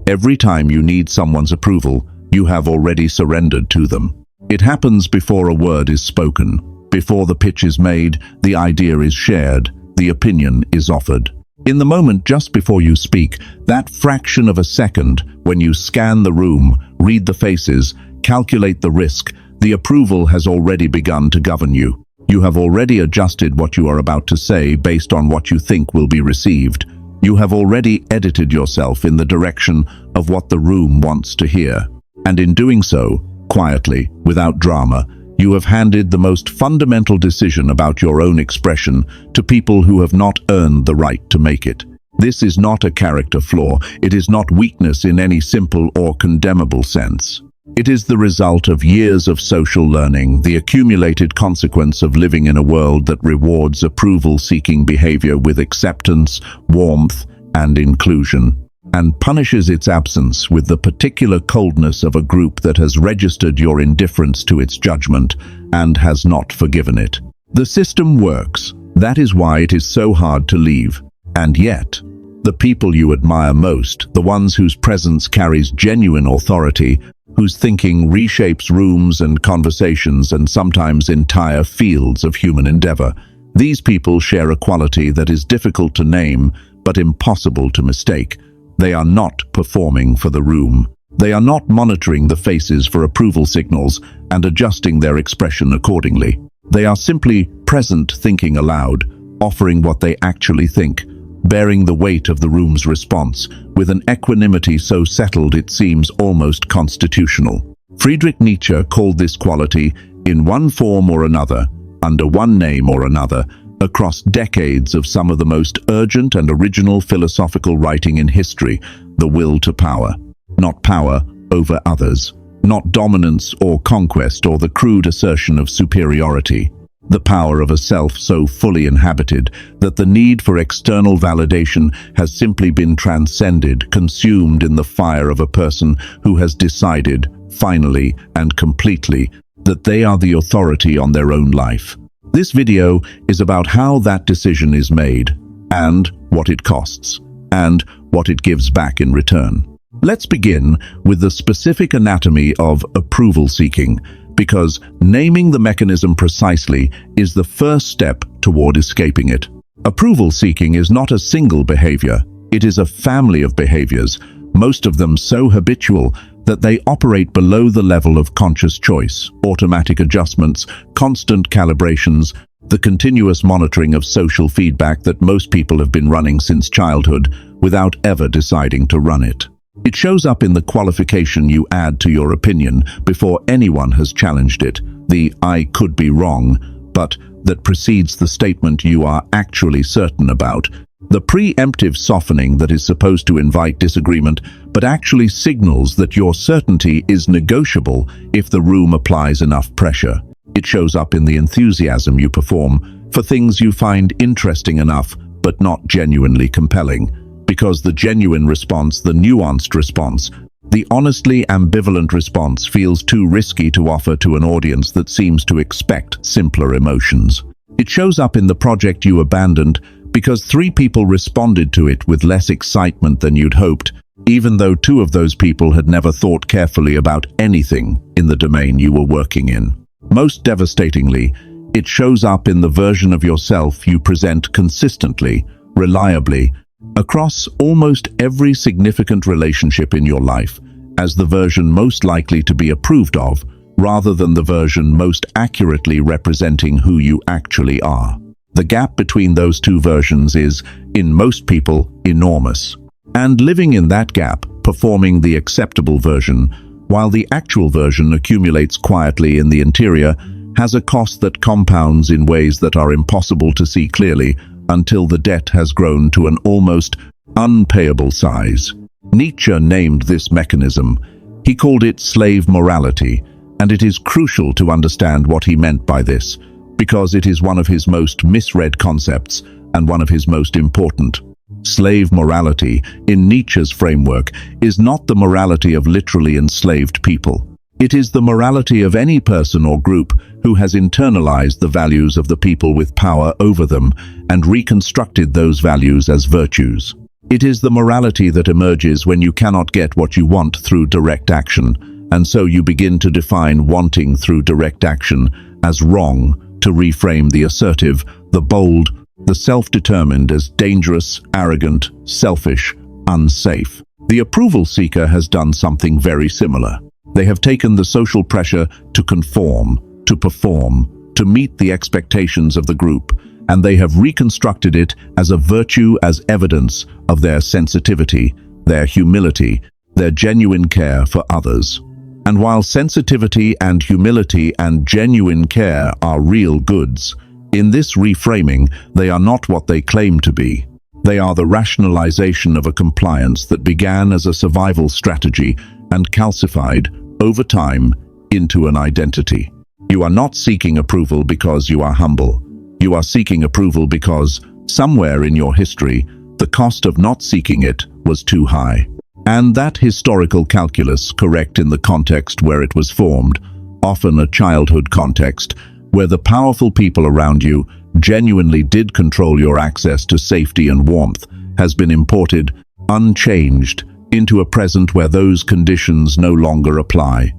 Every time you need someone's approval, you have already surrendered to them. It happens before a word is spoken. Before the pitch is made, the idea is shared, the opinion is offered. In the moment just before you speak, that fraction of a second, when you scan the room, read the faces, calculate the risk, the approval has already begun to govern you. You have already adjusted what you are about to say based on what you think will be received. You have already edited yourself in the direction of what the room wants to hear. And in doing so, quietly, without drama, you have handed the most fundamental decision about your own expression to people who have not earned the right to make it. This is not a character flaw. It is not weakness in any simple or condemnable sense. It is the result of years of social learning, the accumulated consequence of living in a world that rewards approval-seeking behavior with acceptance, warmth, and inclusion, and punishes its absence with the particular coldness of a group that has registered your indifference to its judgment and has not forgiven it. The system works. That is why it is so hard to leave. And yet, the people you admire most, the ones whose presence carries genuine authority, whose thinking reshapes rooms and conversations and sometimes entire fields of human endeavor, these people share a quality that is difficult to name but impossible to mistake. They are not performing for the room. They are not monitoring the faces for approval signals and adjusting their expression accordingly. They are simply present, thinking aloud, offering what they actually think, bearing the weight of the room's response with an equanimity so settled it seems almost constitutional. Friedrich Nietzsche called this quality, in one form or another, under one name or another, across decades of some of the most urgent and original philosophical writing in history, the will to power. Not power over others, not dominance or conquest or the crude assertion of superiority. The power of a self so fully inhabited that the need for external validation has simply been transcended, consumed in the fire of a person who has decided, finally and completely, that they are the authority on their own life. This video is about how that decision is made, and what it costs, and what it gives back in return. Let's begin with the specific anatomy of approval seeking, because naming the mechanism precisely is the first step toward escaping it. Approval seeking is not a single behavior. It is a family of behaviors, most of them so habitual that they operate below the level of conscious choice, automatic adjustments, constant calibrations, the continuous monitoring of social feedback that most people have been running since childhood without ever deciding to run it. It shows up in the qualification you add to your opinion before anyone has challenged it, the "I could be wrong," but that precedes the statement you are actually certain about. The preemptive softening that is supposed to invite disagreement, but actually signals that your certainty is negotiable if the room applies enough pressure. It shows up in the enthusiasm you perform for things you find interesting enough, but not genuinely compelling. Because the genuine response, the nuanced response, the honestly ambivalent response feels too risky to offer to an audience that seems to expect simpler emotions. It shows up in the project you abandoned because 3 people responded to it with less excitement than you'd hoped, even though 2 of those people had never thought carefully about anything in the domain you were working in. Most devastatingly, it shows up in the version of yourself you present consistently, reliably, across almost every significant relationship in your life, as the version most likely to be approved of, rather than the version most accurately representing who you actually are. The gap between those 2 versions is, in most people, enormous. And living in that gap, performing the acceptable version, while the actual version accumulates quietly in the interior, has a cost that compounds in ways that are impossible to see clearly until the debt has grown to an almost unpayable size. Nietzsche named this mechanism. He called it slave morality, and it is crucial to understand what he meant by this, because it is one of his most misread concepts and one of his most important. Slave morality, in Nietzsche's framework, is not the morality of literally enslaved people. It is the morality of any person or group who has internalized the values of the people with power over them and reconstructed those values as virtues. It is the morality that emerges when you cannot get what you want through direct action, and so you begin to define wanting through direct action as wrong, to reframe the assertive, the bold, the self-determined as dangerous, arrogant, selfish, unsafe. The approval seeker has done something very similar. They have taken the social pressure to conform, to perform, to meet the expectations of the group, and they have reconstructed it as a virtue, as evidence of their sensitivity, their humility, their genuine care for others. And while sensitivity and humility and genuine care are real goods, in this reframing, they are not what they claim to be. They are the rationalization of a compliance that began as a survival strategy and calcified, over time, into an identity. You are not seeking approval because you are humble. You are seeking approval because, somewhere in your history, the cost of not seeking it was too high. And that historical calculus, correct in the context where it was formed, often a childhood context, where the powerful people around you genuinely did control your access to safety and warmth, has been imported, unchanged, into a present where those conditions no longer apply.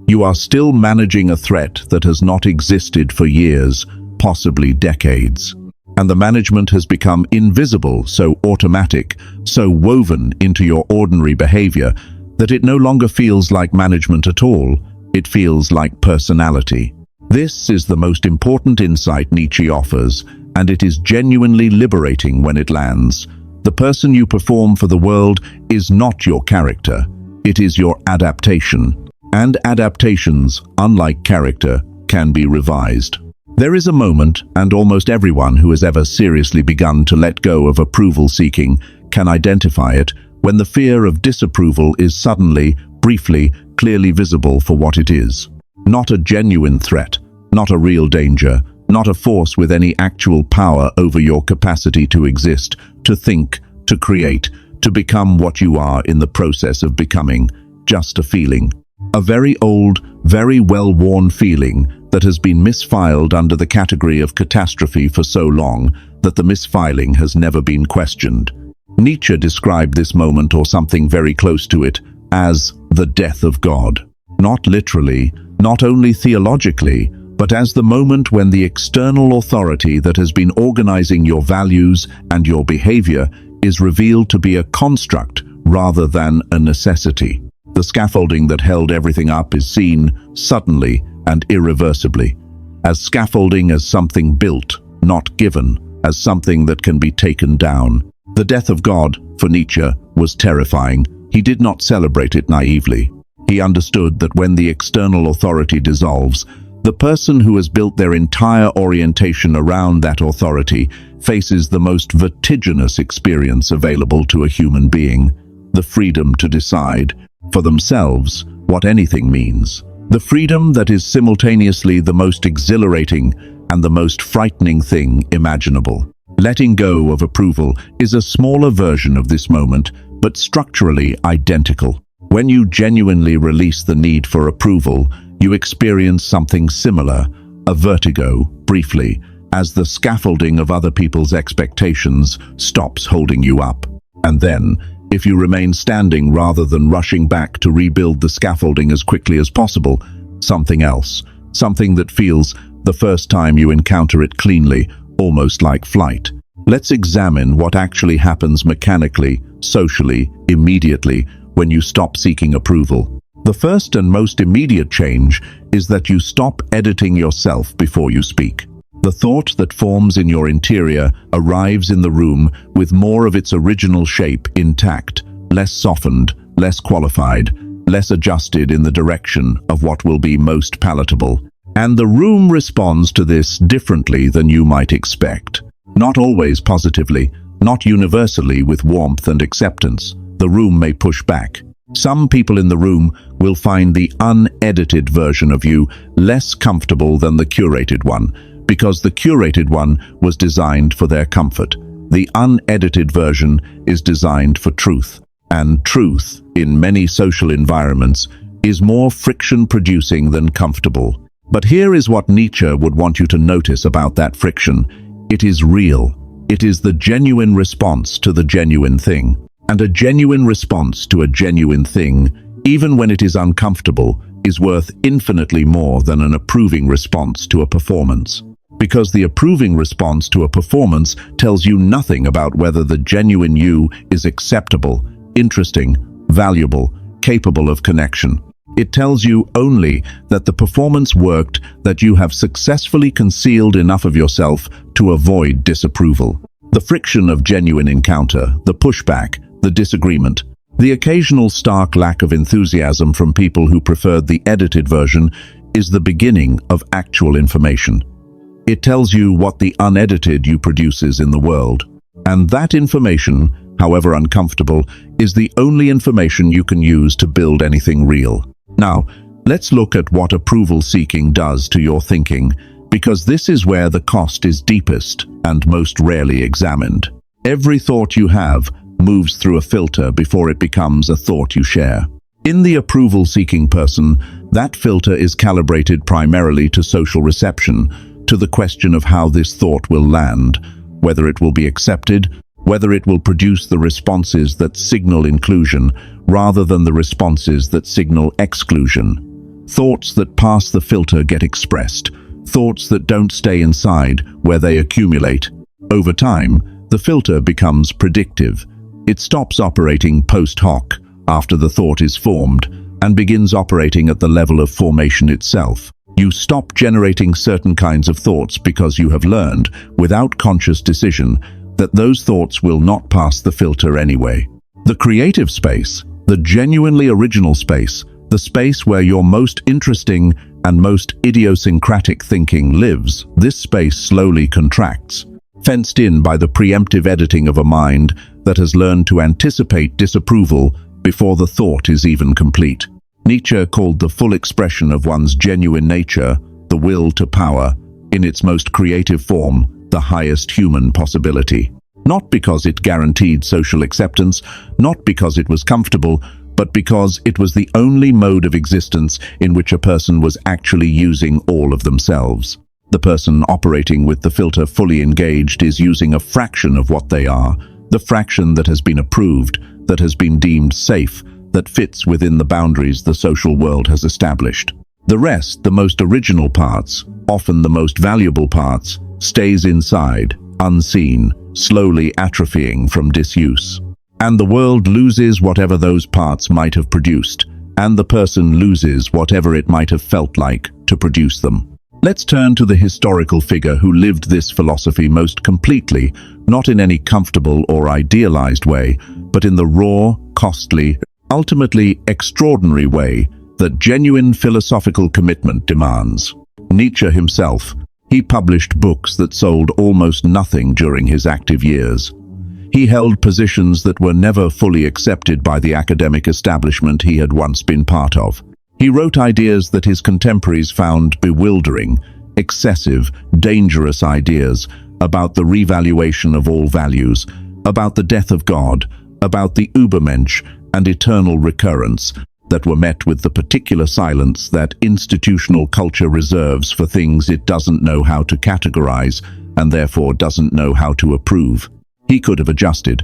You are still managing a threat that has not existed for years, possibly decades. And the management has become invisible, so automatic, so woven into your ordinary behavior, that it no longer feels like management at all. It feels like personality. This is the most important insight Nietzsche offers, and it is genuinely liberating when it lands. The person you perform for the world is not your character. It is your adaptation. And adaptations, unlike character, can be revised. There is a moment, and almost everyone who has ever seriously begun to let go of approval seeking can identify it, when the fear of disapproval is suddenly, briefly, clearly visible for what it is. Not a genuine threat, not a real danger, not a force with any actual power over your capacity to exist, to think, to create, to become what you are in the process of becoming, just a feeling. A very old, very well-worn feeling that has been misfiled under the category of catastrophe for so long that the misfiling has never been questioned. Nietzsche described this moment, or something very close to it, as the death of God. Not literally, not only theologically, but as the moment when the external authority that has been organizing your values and your behavior is revealed to be a construct rather than a necessity. The scaffolding that held everything up is seen, suddenly and irreversibly, as scaffolding, as something built, not given, as something that can be taken down. The death of God, for Nietzsche, was terrifying. He did not celebrate it naively. He understood that when the external authority dissolves, the person who has built their entire orientation around that authority faces the most vertiginous experience available to a human being: the freedom to decide for themselves what anything means. The freedom that is simultaneously the most exhilarating and the most frightening thing imaginable. Letting go of approval is a smaller version of this moment, but structurally identical. When you genuinely release the need for approval, you experience something similar, a vertigo, briefly, as the scaffolding of other people's expectations stops holding you up. And then, if you remain standing rather than rushing back to rebuild the scaffolding as quickly as possible, something else, something that feels, the first time you encounter it cleanly, almost like flight. Let's examine what actually happens mechanically, socially, immediately, when you stop seeking approval. The first and most immediate change is that you stop editing yourself before you speak. The thought that forms in your interior arrives in the room with more of its original shape intact, less softened, less qualified, less adjusted in the direction of what will be most palatable. And the room responds to this differently than you might expect. Not always positively, not universally with warmth and acceptance. The room may push back. Some people in the room will find the unedited version of you less comfortable than the curated one, because the curated one was designed for their comfort. The unedited version is designed for truth. And truth, in many social environments, is more friction-producing than comfortable. But here is what Nietzsche would want you to notice about that friction. It is real. It is the genuine response to the genuine thing. And a genuine response to a genuine thing, even when it is uncomfortable, is worth infinitely more than an approving response to a performance. Because the approving response to a performance tells you nothing about whether the genuine you is acceptable, interesting, valuable, capable of connection. It tells you only that the performance worked, that you have successfully concealed enough of yourself to avoid disapproval. The friction of genuine encounter, the pushback, the disagreement, the occasional stark lack of enthusiasm from people who preferred the edited version is the beginning of actual information. It tells you what the unedited you produces in the world. And that information, however uncomfortable, is the only information you can use to build anything real. Now, let's look at what approval seeking does to your thinking, because this is where the cost is deepest and most rarely examined. Every thought you have moves through a filter before it becomes a thought you share. In the approval-seeking person, that filter is calibrated primarily to social reception, to the question of how this thought will land, whether it will be accepted, whether it will produce the responses that signal inclusion rather than the responses that signal exclusion. Thoughts that pass the filter get expressed. Thoughts that don't stay inside, where they accumulate. Over time, the filter becomes predictive. It stops operating post hoc, after the thought is formed, and begins operating at the level of formation itself. You stop generating certain kinds of thoughts because you have learned, without conscious decision, that those thoughts will not pass the filter anyway. The creative space, the genuinely original space, the space where your most interesting and most idiosyncratic thinking lives, this space slowly contracts, fenced in by the preemptive editing of a mind that has learned to anticipate disapproval before the thought is even complete. Nietzsche called the full expression of one's genuine nature, the will to power, in its most creative form, the highest human possibility. Not because it guaranteed social acceptance, not because it was comfortable, but because it was the only mode of existence in which a person was actually using all of themselves. The person operating with the filter fully engaged is using a fraction of what they are, the fraction that has been approved, that has been deemed safe, that fits within the boundaries the social world has established. The rest, the most original parts, often the most valuable parts, stays inside, unseen, slowly atrophying from disuse. And the world loses whatever those parts might have produced, and the person loses whatever it might have felt like to produce them. Let's turn to the historical figure who lived this philosophy most completely, not in any comfortable or idealized way, but in the raw, costly, ultimately extraordinary way that genuine philosophical commitment demands. Nietzsche himself. He published books that sold almost nothing during his active years. He held positions that were never fully accepted by the academic establishment he had once been part of. He wrote ideas that his contemporaries found bewildering, excessive, dangerous ideas about the revaluation of all values, about the death of God, about the Übermensch and eternal recurrence, that were met with the particular silence that institutional culture reserves for things it doesn't know how to categorize and therefore doesn't know how to approve. He could have adjusted.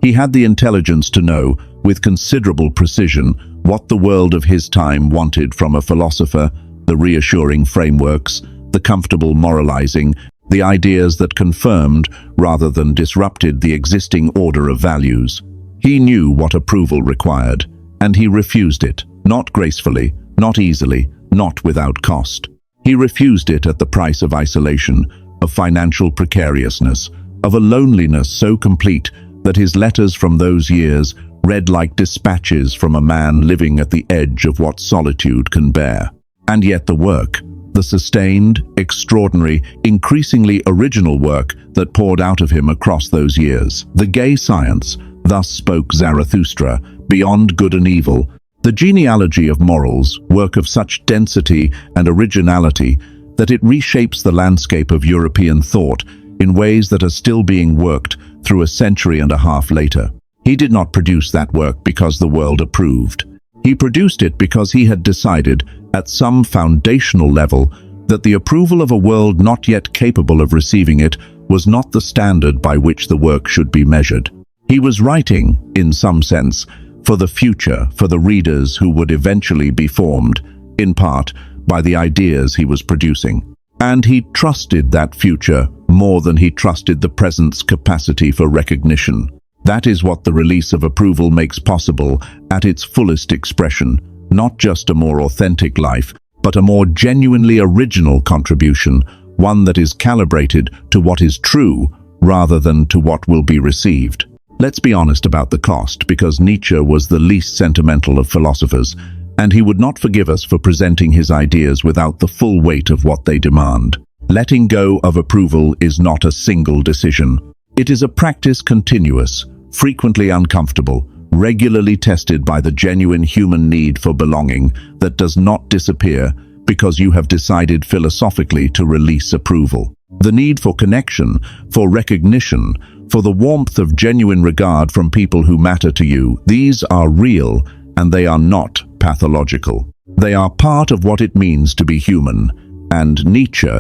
He had the intelligence to know, with considerable precision, what the world of his time wanted from a philosopher, the reassuring frameworks, the comfortable moralizing, the ideas that confirmed rather than disrupted the existing order of values. He knew what approval required, and he refused it, not gracefully, not easily, not without cost. He refused it at the price of isolation, of financial precariousness, of a loneliness so complete that his letters from those years read like dispatches from a man living at the edge of what solitude can bear. And yet the work, the sustained, extraordinary, increasingly original work that poured out of him across those years. The gay science, thus spoke Zarathustra, beyond good and evil, the genealogy of morals, work of such density and originality that it reshapes the landscape of European thought in ways that are still being worked through a century and a half later. He did not produce that work because the world approved. He produced it because he had decided, at some foundational level, that the approval of a world not yet capable of receiving it was not the standard by which the work should be measured. He was writing, in some sense, for the future, for the readers who would eventually be formed, in part, by the ideas he was producing. And he trusted that future more than he trusted the present's capacity for recognition. That is what the release of approval makes possible at its fullest expression, not just a more authentic life, but a more genuinely original contribution, one that is calibrated to what is true rather than to what will be received. Let's be honest about the cost, because Nietzsche was the least sentimental of philosophers, and he would not forgive us for presenting his ideas without the full weight of what they demand. Letting go of approval is not a single decision. It is a practice continuous, frequently uncomfortable, regularly tested by the genuine human need for belonging that does not disappear because you have decided philosophically to release approval. The need for connection, for recognition, for the warmth of genuine regard from people who matter to you, these are real and they are not pathological. They are part of what it means to be human, and Nietzsche,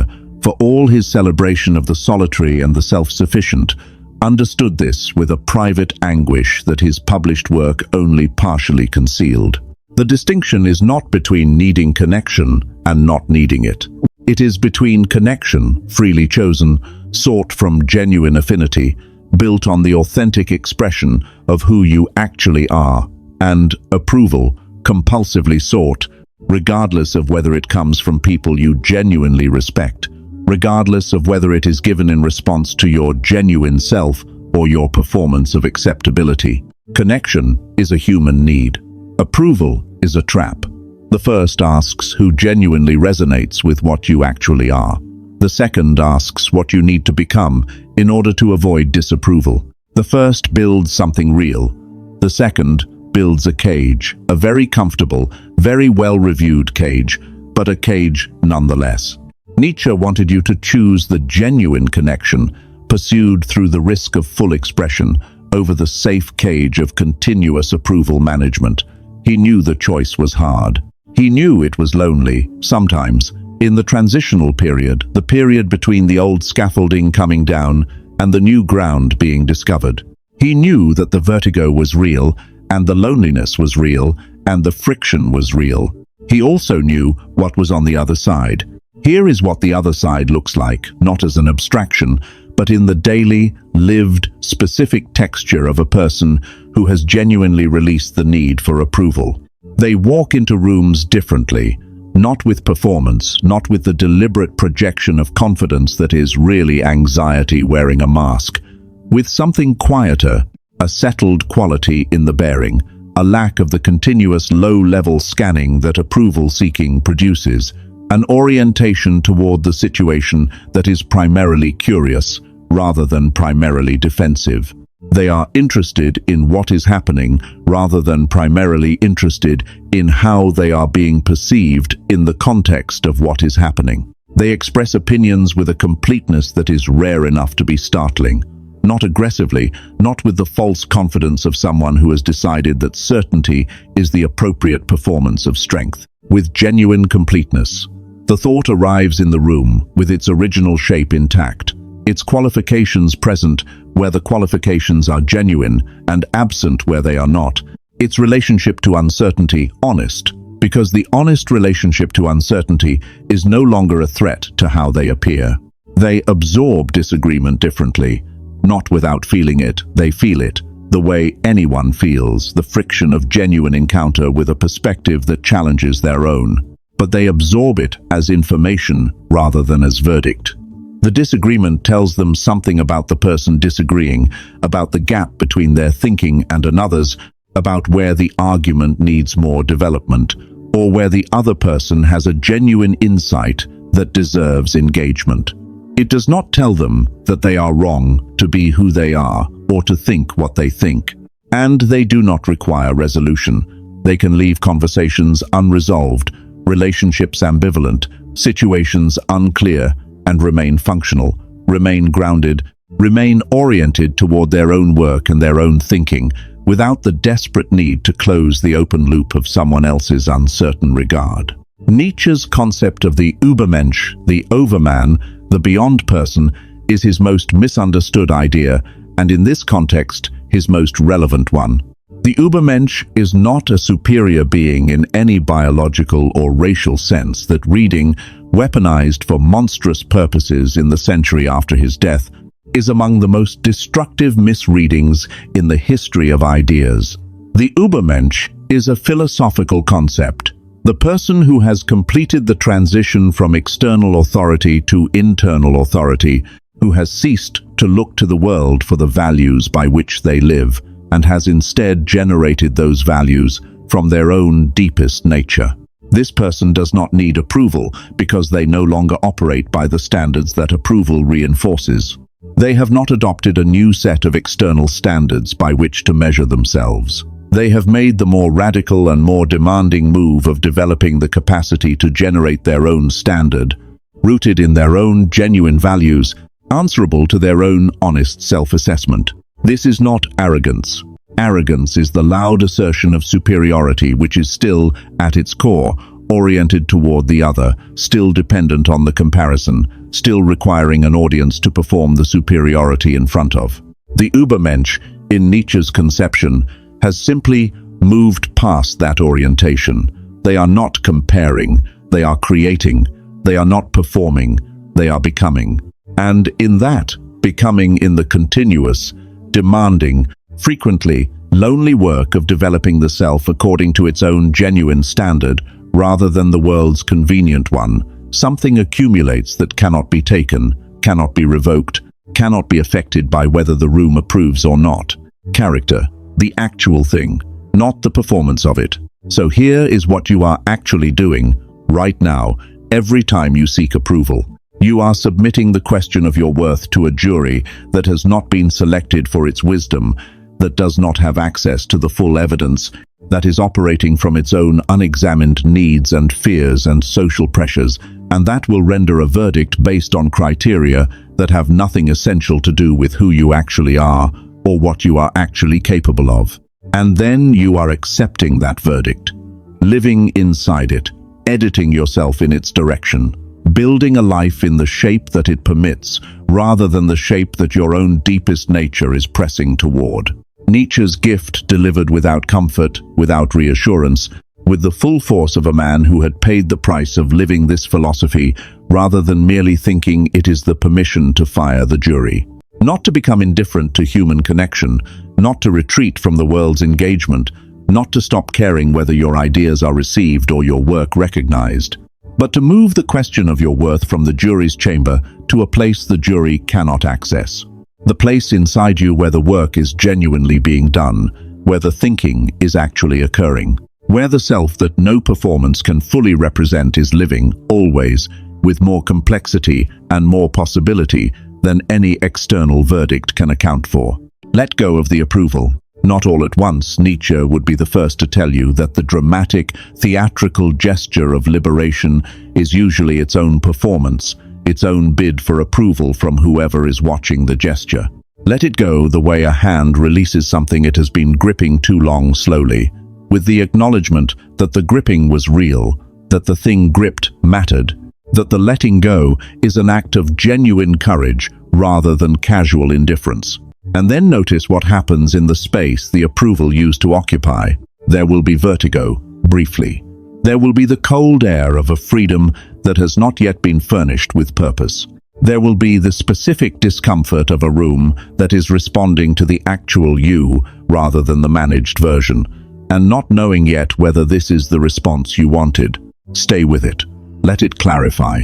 for all his celebration of the solitary and the self-sufficient, understood this with a private anguish that his published work only partially concealed. The distinction is not between needing connection and not needing it. It is between connection, freely chosen, sought from genuine affinity, built on the authentic expression of who you actually are, and approval, compulsively sought, regardless of whether it comes from people you genuinely respect, regardless of whether it is given in response to your genuine self or your performance of acceptability. Connection is a human need. Approval is a trap. The first asks who genuinely resonates with what you actually are. The second asks what you need to become in order to avoid disapproval. The first builds something real. The second builds a cage, a very comfortable, very well-reviewed cage, but a cage nonetheless. Nietzsche wanted you to choose the genuine connection, pursued through the risk of full expression, over the safe cage of continuous approval management. He knew the choice was hard. He knew it was lonely, sometimes, in the transitional period, the period between the old scaffolding coming down and the new ground being discovered. He knew that the vertigo was real, and the loneliness was real, and the friction was real. He also knew what was on the other side. Here is what the other side looks like, not as an abstraction, but in the daily, lived, specific texture of a person who has genuinely released the need for approval. They walk into rooms differently, not with performance, not with the deliberate projection of confidence that is really anxiety wearing a mask, with something quieter, a settled quality in the bearing, a lack of the continuous low-level scanning that approval-seeking produces, an orientation toward the situation that is primarily curious rather than primarily defensive. They are interested in what is happening rather than primarily interested in how they are being perceived in the context of what is happening. They express opinions with a completeness that is rare enough to be startling. Not aggressively, not with the false confidence of someone who has decided that certainty is the appropriate performance of strength. With genuine completeness. The thought arrives in the room with its original shape intact, its qualifications present where the qualifications are genuine and absent where they are not, its relationship to uncertainty honest, because the honest relationship to uncertainty is no longer a threat to how they appear. They absorb disagreement differently. Not without feeling it, they feel it, the way anyone feels, the friction of genuine encounter with a perspective that challenges their own. But they absorb it as information rather than as verdict. The disagreement tells them something about the person disagreeing, about the gap between their thinking and another's, about where the argument needs more development, or where the other person has a genuine insight that deserves engagement. It does not tell them that they are wrong to be who they are or to think what they think. And they do not require resolution. They can leave conversations unresolved, relationships ambivalent, situations unclear, and remain functional, remain grounded, remain oriented toward their own work and their own thinking, without the desperate need to close the open loop of someone else's uncertain regard. Nietzsche's concept of the Übermensch, the overman, the beyond person, is his most misunderstood idea, and in this context, his most relevant one. The Übermensch is not a superior being in any biological or racial sense that reading, weaponized for monstrous purposes in the century after his death, is among the most destructive misreadings in the history of ideas. The Übermensch is a philosophical concept. The person who has completed the transition from external authority to internal authority, who has ceased to look to the world for the values by which they live, and has instead generated those values from their own deepest nature. This person does not need approval because they no longer operate by the standards that approval reinforces. They have not adopted a new set of external standards by which to measure themselves. They have made the more radical and more demanding move of developing the capacity to generate their own standard, rooted in their own genuine values, answerable to their own honest self-assessment. This is not arrogance. Arrogance is the loud assertion of superiority which is still, at its core, oriented toward the other, still dependent on the comparison, still requiring an audience to perform the superiority in front of. The Übermensch, in Nietzsche's conception, has simply moved past that orientation. They are not comparing, they are creating. They are not performing, they are becoming. And in that, becoming in the continuous, demanding, frequently lonely work of developing the self according to its own genuine standard, rather than the world's convenient one, something accumulates that cannot be taken, cannot be revoked, cannot be affected by whether the room approves or not. Character, the actual thing, not the performance of it. So here is what you are actually doing, right now, every time you seek approval. You are submitting the question of your worth to a jury that has not been selected for its wisdom, that does not have access to the full evidence, that is operating from its own unexamined needs and fears and social pressures, and that will render a verdict based on criteria that have nothing essential to do with who you actually are or what you are actually capable of. And then you are accepting that verdict, living inside it, editing yourself in its direction, building a life in the shape that it permits, rather than the shape that your own deepest nature is pressing toward. Nietzsche's gift delivered without comfort, without reassurance, with the full force of a man who had paid the price of living this philosophy, rather than merely thinking it is the permission to fire the jury. Not to become indifferent to human connection, not to retreat from the world's engagement, not to stop caring whether your ideas are received or your work recognized, but to move the question of your worth from the jury's chamber to a place the jury cannot access. The place inside you where the work is genuinely being done, where the thinking is actually occurring, where the self that no performance can fully represent is living, always, with more complexity and more possibility than any external verdict can account for. Let go of the approval. Not all at once, Nietzsche would be the first to tell you that the dramatic, theatrical gesture of liberation is usually its own performance, its own bid for approval from whoever is watching the gesture. Let it go the way a hand releases something it has been gripping too long slowly, with the acknowledgement that the gripping was real, that the thing gripped mattered, that the letting go is an act of genuine courage rather than casual indifference. And then notice what happens in the space the approval used to occupy. There will be vertigo, briefly. There will be the cold air of a freedom that has not yet been furnished with purpose. There will be the specific discomfort of a room that is responding to the actual you rather than the managed version, and not knowing yet whether this is the response you wanted. Stay with it. Let it clarify.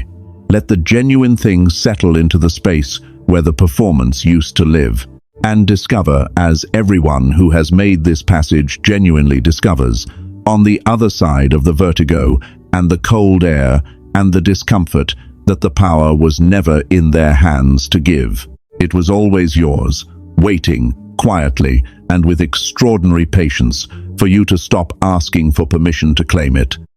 Let the genuine thing settle into the space where the performance used to live. And discover, as everyone who has made this passage genuinely discovers, on the other side of the vertigo and the cold air and the discomfort, that the power was never in their hands to give. It was always yours, waiting, quietly and with extraordinary patience, for you to stop asking for permission to claim it.